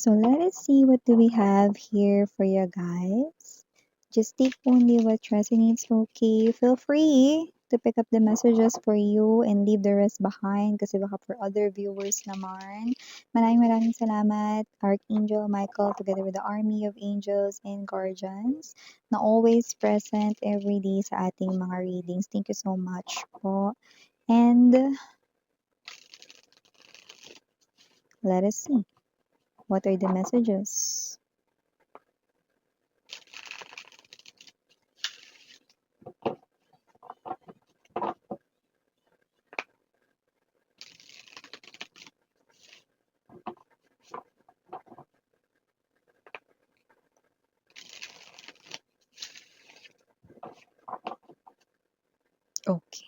So let us see what do we have here for you guys. Just take only what resonates, okay? Feel free to pick up the messages for you and leave the rest behind kasi baka for other viewers naman. Maraming salamat, Archangel Michael, together with the army of angels and guardians na always present every day sa ating mga readings. Thank you so much po. And let us see. What are the messages? Okay.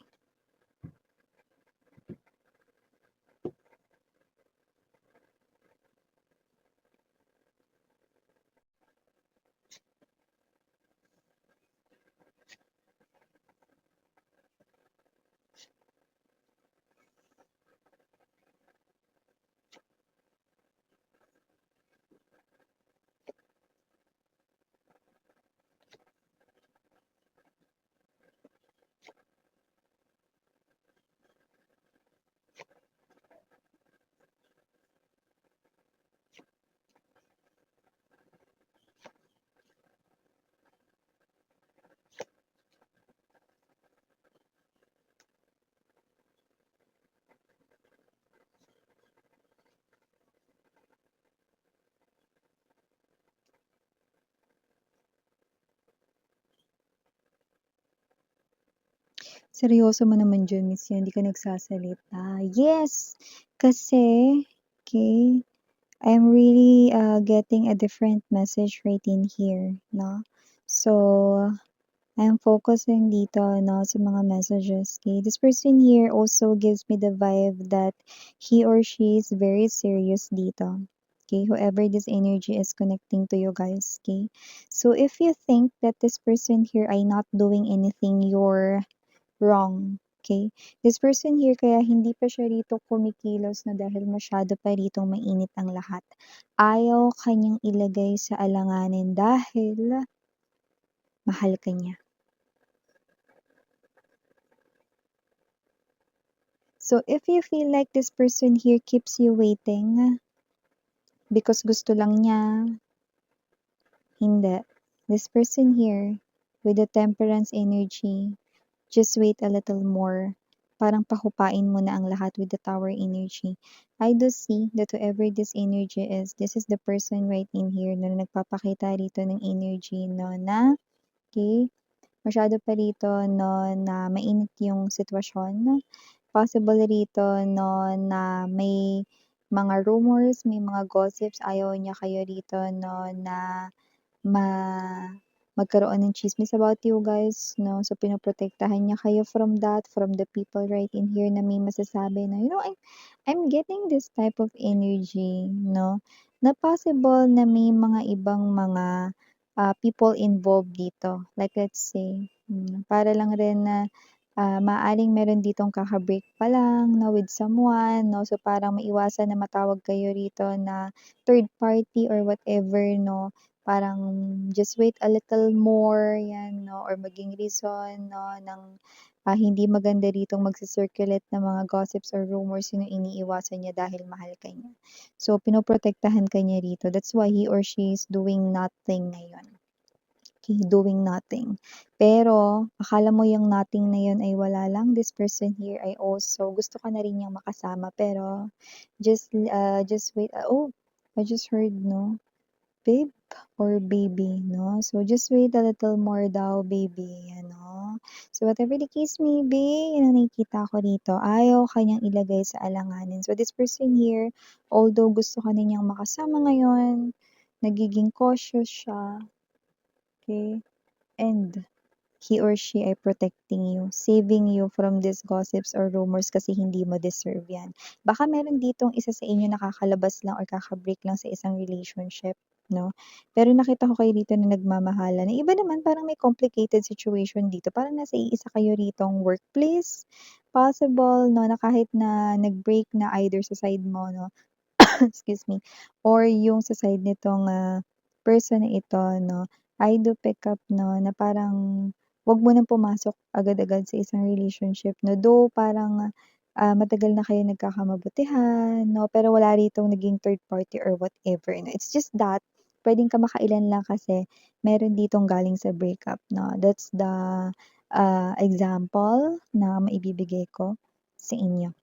Seryoso mo naman dyan, Miss Yan, hindi ka nagsasalita. Yes! Kasi, okay, I'm really getting a different message right in here, no? So, I'm focusing dito, no, sa mga messages, okay? This person here also gives me the vibe that he or she is very serious dito. Okay, whoever this energy is connecting to you guys, okay? So, if you think that this person here ay not doing anything, you're wrong. Okay? This person here, kaya hindi pa siya rito kumikilos na dahil masyado pa rito mainit ang lahat. Ayaw kanyang ilagay sa alanganin dahil mahal ka niya. So, if you feel like this person here keeps you waiting because gusto lang niya, hindi. This person here, with the temperance energy, just wait a little more. Parang pahupain mo na ang lahat with the tower energy. I do see that whoever this energy is, this is the person right in here na nagpapakita rito ng energy, no, na, okay, masyado pa rito, no, na mainit yung sitwasyon. Possible rito, no, na may mga rumors, may mga gossips, ayaw niya kayo rito, no, na ma magkaroon ng chismis about you guys, no? So, pinoprotektahan niya kayo from that, from the people right in here na may masasabi na, I'm getting this type of energy, no? Na possible na may mga ibang mga people involved dito. Like, let's say, para lang rin na maaaring meron ditong kaka-break pa lang, no, with someone, no? So, parang maiwasan na matawag kayo rito na third party or whatever, no? Parang just wait a little more, yan, no? Or maging reason, no, ng hindi maganda ditong magsi-circulate ng mga gossips or rumors, yun yung iniiwasan niya dahil mahal ka niya. So, pinoprotektahan ka niya rito. That's why he or she is doing nothing ngayon. Okay, doing nothing. Pero, akala mo yung nothing na yun ay wala lang. This person here ay also, gusto ka na rin niyang makasama. Pero, just wait. Oh, I just heard, no? Babe or baby, no? So, just wait a little more daw, baby, ano? So, whatever the case may be, yun ang nakikita ko dito. Ayaw kanyang ilagay sa alanganin. So, this person here, although gusto ka na niyang makasama ngayon, nagiging cautious siya, okay? And he or she ay protecting you, saving you from these gossips or rumors kasi hindi mo deserve yan. Baka meron ditong isa sa inyo nakakalabas lang or kakabreak lang sa isang relationship, no? Pero nakita ko kayo dito na nagmamahalan. Na iba naman parang may complicated situation dito. Parang nasa iisa kayo ritong workplace. Possible, no, na kahit na nag-break na either sa side mo, no, excuse me, or yung sa side nitong, person na ito 'no, I do pick up 'no, na parang 'wag mo ng pumasok agad-agad sa isang relationship 'no. Though parang, matagal na kayo nagkakamabutihan 'no, pero wala ritong naging third party or whatever 'no. It's just that puwedeng kamakailan lang kasi meron ditong galing sa breakup 'no. That's the, example na maibibigay ko sa inyo.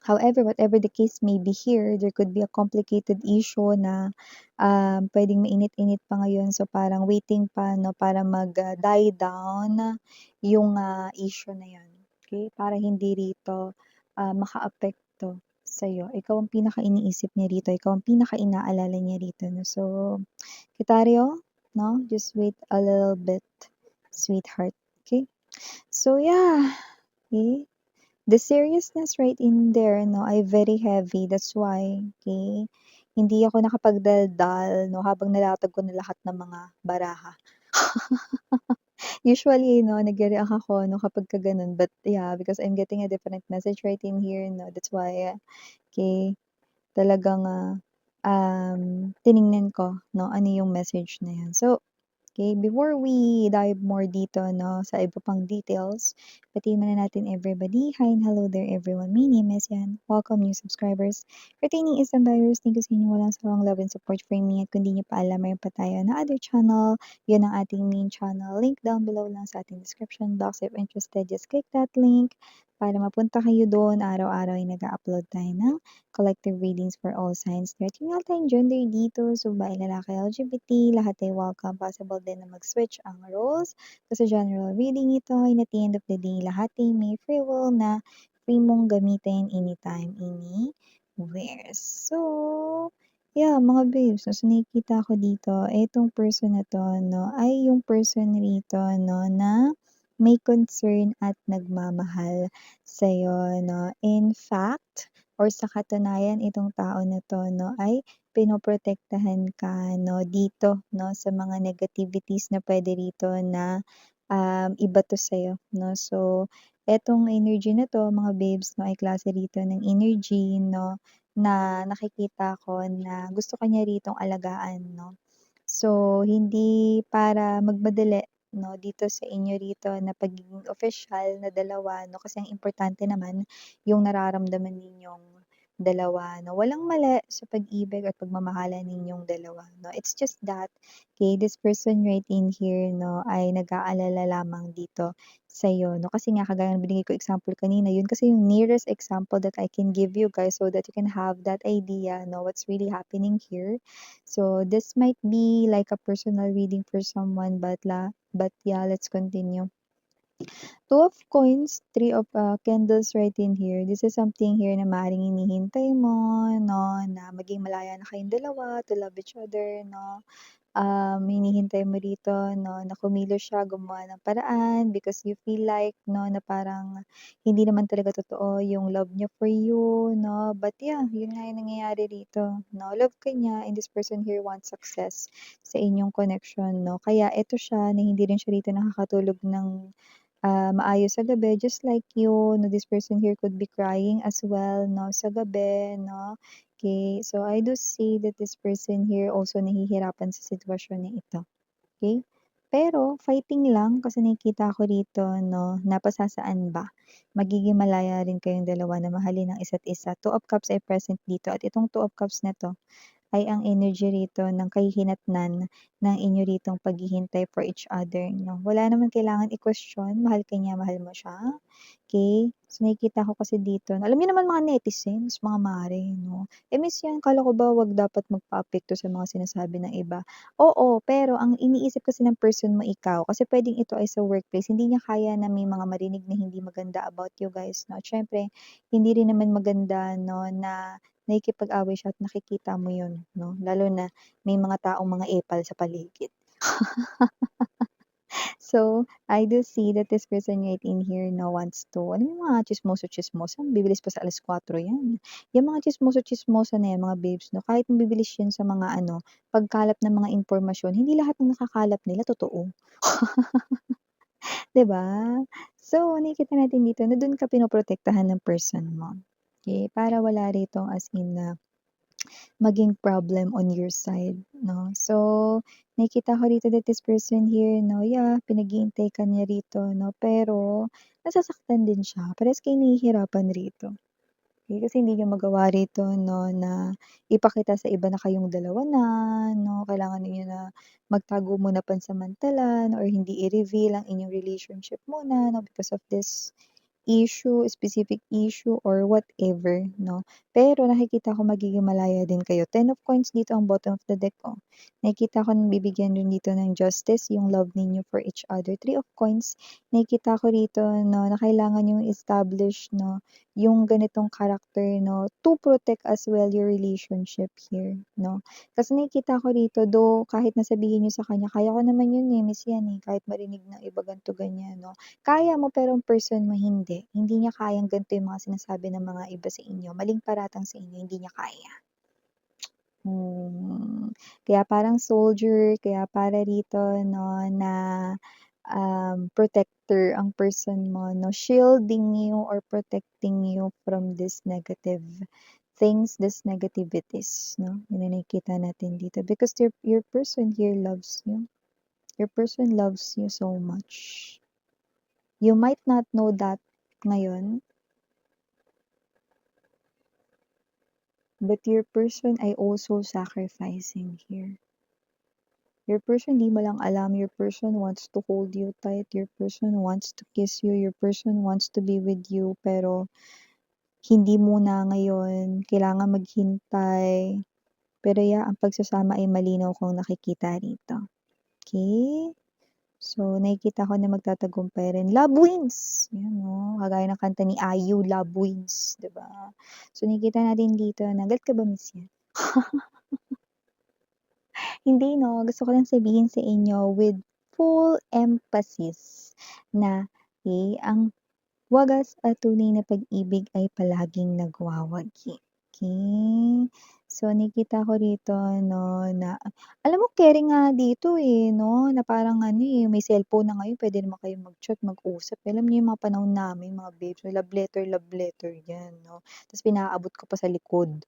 However, whatever the case may be here, there could be a complicated issue na, puwedeng mainit-init pa ngayon. So, parang waiting pa 'no, para die down yung, issue na yun, okey? Para hindi rito, makaapekto sa'yo. Ikaw ang pinaka-iniisip niya rito, ikaw ang pinaka-inaalala niya rito 'no. So, Kitaryo 'no, just wait a little bit, sweetheart, okey? So, yeah, okey. The seriousness right in there 'no, ay very heavy, that's why, okey, hindi ako nakapagdaldal 'no, habang nilatag ko na lahat ng mga baraha. Usually 'no, nagre-react ako 'no, kapagka gano'n, but yeah, because I'm getting a different message right in here 'no, that's why, okey, talagang, tiningnan ko 'no, ano yung message na 'yan. So, okay, before we dive more dito 'no, sa iba pang details, batiin muna natin everybody. Hi and hello there everyone. My name is Yan. Welcome new subscribers. Retaining isang viewers, thank you sa inyo walang sawang love and support for me. At kung di niyo pa alam, mayroon pa tayo na other channel. Yun ang ating main channel. Link down below lang sa ating description box. If interested, just click that link para mapunta kayo doon. Araw-araw ay nag-upload tayo ng collective readings for all signs. Kahit yung tayong gender dito, so babae, lalaki, LGBT, lahat ay welcome. Possible din na mag-switch ang roles. Kasi general reading ito, and at the end of the day, lahat ay may free will na free mong gamitin anytime, anywhere. So, yeah, mga babes, no, so nakikita ko dito, itong person na to, no, ay yung person rito, no, na may concern at nagmamahal sa'yo, no. In fact, or sa katunayan itong tao na 'to 'no, ay pinoprotektahan ka 'no, dito 'no, sa mga negativities na puwede rito na, ibato sa'yo 'no. So, etong energy na 'to mga babes 'no, ay klase rito ng energy 'no, na nakikita ko na gusto ka niya ritong alagaan 'no. So, hindi para magmadali 'no, dito sa inyo rito na pagiging opisyal na dalawa 'no, kasi ang importante naman yung nararamdaman ninyong dalawa 'no. Walang mali sa pag-ibig at pagmamahalan ninyong dalawa 'no. It's just that, okay, this person right in here 'no, ay nag-aalala lamang dito sa'yo 'no. Kasi nga kagaya ng binigay ko example kanina, yun kasi yung nearest example that I can give you guys so that you can have that idea 'no, what's really happening here. So, this might be like a personal reading for someone, but yeah, let's continue. Two of coins, three of candles right in here. This is something here na maaaring hinihintay mo, no, na maging malaya na kayong dalawa to love each other, no. Hinihintay mo rito 'no, na kumilos siya, gumawa ng paraan because you feel like 'no, na parang hindi naman talaga totoo yung love niya for you 'no. But yeah, yun nga yung nangyayari rito 'no, love ka niya and this person here wants success sa inyong connection 'no. Kaya eto siya na hindi rin siya rito nakakatulog ng, maayos sa gabi just like you 'no, this person here could be crying as well 'no, sa gabi 'no. Okay, so I do see that this person here also nahihirapan sa sitwasyon na ito, okay. Pero fighting lang kasi nakikita ko rito 'no, na pasasaan ba, magiging malaya rin kayong dalawa na mahalin ang isa't isa. Two of Cups ay present dito at itong Two of Cups na 'to ay ang energy rito ng kahihinatnan ng inyo ritong paghihintay for each other 'no. Wala naman kailangan i-question, mahal ka niya, mahal mo siya, okey. So, nakikita ko kasi dito alam niyo naman mga netizens, mga mare 'no, miss yan akala ko ba 'wag dapat magpaapekto sa mga sinasabi ng iba. Oo, pero ang iniisip kasi ng person mo ikaw, kasi puwedeng ito ay sa workplace, hindi niya kaya na may mga marinig na hindi maganda about you guys 'no. At siyempre hindi rin naman maganda 'no na nakikipag-away siya at nakikita mo yun 'no, lalo na may mga taong mga epal sa paligid. So, I do see that this person right in here 'no, wants to alam mo yung mga tsismoso-tsismosan, bibilis pa sa 4:00 yan. Yung mga tsismoso-tsismosa na yan mga babes 'no, kahit mabibilis yan sa mga ano, pagkalap ng mga impormasyon, hindi lahat ng nakakalap nila totoo, 'di ba? So, nakikita natin dito na dun ka pinoprotektahan ng person mo, okey, para wala rito as in na maging problem on your side, no? So, nakikita ko rito that this person here, no, yeah, pinag-iintay ka niya rito, no, pero nasasaktan din siya. Parehas kayo nahihirapan rito. Okay, kasi hindi niyo magawa rito, no, na ipakita sa iba na kayong dalawa na, no, kailangan niyo na magtago muna pansamantala or hindi i-reveal ang inyong relationship muna, no, because of this specific issue or whatever, no? Pero nakikita ko magiging malaya din kayo. 10 of coins dito ang bottom of the deck, oh. Nakikita ko bibigyan rin dito ng justice yung love ninyo for each other. 3 of coins, nakikita ko rito, no, na kailangan yung establish, no, yung ganitong character, no, to protect as well your relationship here, no? Kasi nakikita ko rito, though, kahit nasabihin niyo sa kanya, kaya ko naman yun eh, miss yan eh, kahit marinig ng iba ganito ganyan, no? Kaya mo pero ang person mo hindi. Hindi niya kayang ganito yung mga sinasabi ng mga iba sa inyo. Maling paratang sa inyo, hindi niya kaya. Kaya parang soldier, kaya para rito, no, na protector ang person mo, no, shielding you or protecting you from this negative things, this negativities, no, yun ang nakikita natin dito. Because your person here loves you. Your person loves you so much. You might not know that ngayon, but your person ay also sacrificing here. Your person, di mo lang alam, your person wants to hold you tight, your person wants to kiss you, your person wants to be with you, pero hindi muna ngayon, kailangan maghintay. Pero yeah, ang pagsasama ay malinaw kong nakikita rito. Okay? So, nakikita ko na magtatagumpay rin. Love wins! Yan, no? Kagaya ng kanta ni IU, Love wins. Diba? So, nakikita natin dito na, galit ka ba, miss yan? Hindi, no? Gusto ko lang sabihin sa inyo with full emphasis na, ang wagas at tunay na pag-ibig ay palaging nagwawagi. Okay? So, nakita ko rito, no, na, alam mo, caring nga dito eh, no, na parang ano eh, may cellphone na ngayon, pwede naman kayo mag-chat, mag-usap. Alam niyo yung mga panahon namin, mga babes, love letter, yan, no. Tapos pinaabot ko pa sa likod.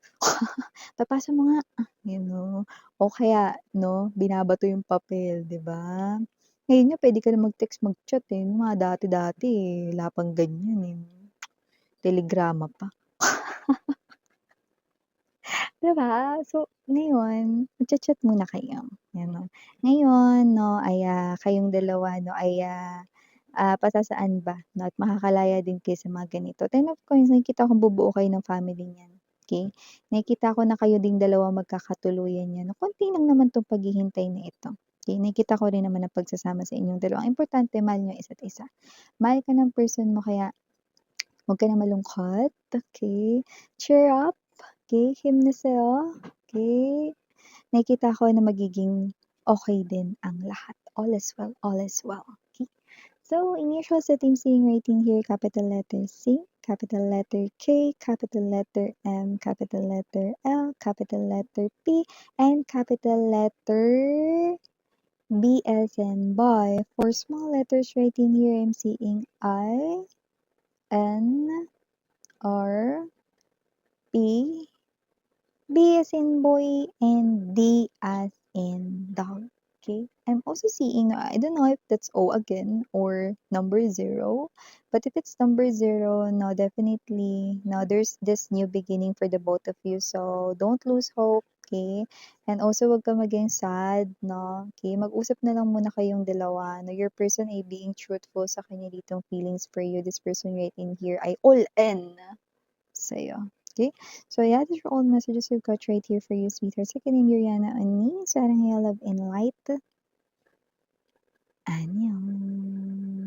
Papasa mo nga, you know. O kaya, no, binabato yung papel, di ba? Ngayon nga puwede ka na mag-text, mag-chat, eh, yung mga dati-dati, eh, wala pang ganyan, eh, telegrama pa. 'Di ba? So, ngayon magcha-chat muna kayo, gano'n. Ngayon 'no, ay, kayong dalawa 'no ay, pasasaan ba 'no at makakalaya din kayo sa mga ganito. Ten of coins, nakikita kong bubuo kayo ng family niyan, okey? Nakikita ko na kayo ding dalawa magkakatuluyan niyan, konti lang naman 'tong paghihintay na ito, okey? Nakikita ko rin naman ang pagsasama sa inyong dalawa. Ang importante mahal niyo isa't isa. Mahal ka ng person mo kaya 'wag ka na malungkot, okey? Cheer up, okey? 힘내세요, okey? Nakikita ko na magiging okey din ang lahat. All is well, okey? So, initials that I'm seeing right in here, capital letter C, capital letter K, capital letter M, capital letter L, capital letter P, and capital letter B as in boy. For small letters right in here, I'm seeing I, N, R, P, B as in boy, and D as in dog. Okay, I'm also seeing, I don't know if that's O again or number 0, but if it's number 0, no, definitely, no, there's this new beginning for the both of you. So, don't lose hope, okay? And also, wag ka maging sad, no? Okay, mag-usap na lang muna kayong dalawa, no? Your person ay being truthful sa kanya ditong feelings for you. This person right in here ay all in sa'yo. Okay? So, yeah, these are all the messages we've got right here for you, sweetheart. Second name, Yuriana Ani. Sarang love and light. Annyeong.